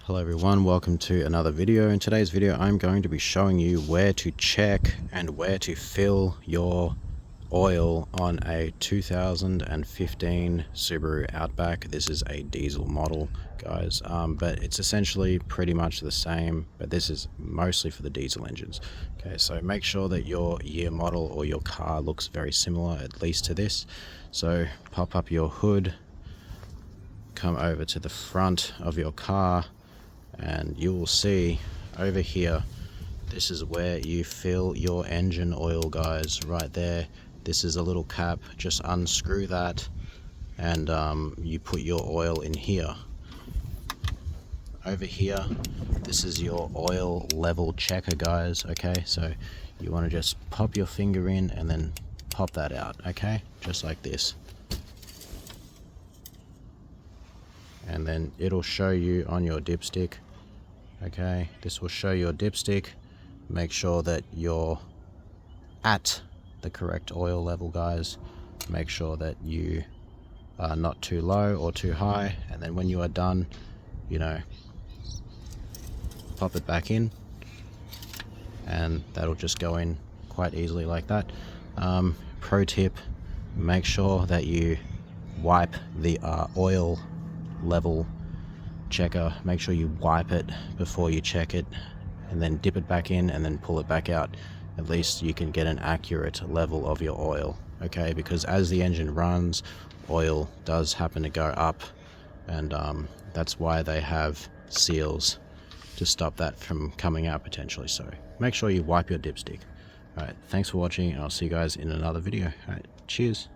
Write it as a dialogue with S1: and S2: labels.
S1: Hello everyone, welcome to another video. In today's video I'm going to be showing you where to check and where to fill your oil on a 2015 Subaru Outback. This is a diesel model, guys, but it's essentially pretty much the same, but this is mostly for the diesel engines. Okay, so make sure that your year model or your car looks very similar, at least to this. So pop up your hood, come over to the front of your car, and you will see over here, this is where you fill your engine oil, guys, right there. This is a little cap, just unscrew that and you put your oil in here. Over here, this is your oil level checker, guys. Okay, so you want to just pop your finger in and then pop that out, okay, just like this. And then it'll show you on your dipstick. Okay, this will show your dipstick. Make sure that you're at the correct oil level, guys. Make sure that you are not too low or too high, and then when you are done, you know, pop it back in, and that'll just go in quite easily like that. Pro tip, make sure that you wipe the oil level checker. Make sure you wipe it before you check it, and then dip it back in and then pull it back out. At least you can get an accurate level of your oil, okay, because as the engine runs, oil does happen to go up, and that's why they have seals to stop that from coming out potentially. So make sure you wipe your dipstick. Alright, thanks for watching, and I'll see you guys in another video. Alright, cheers.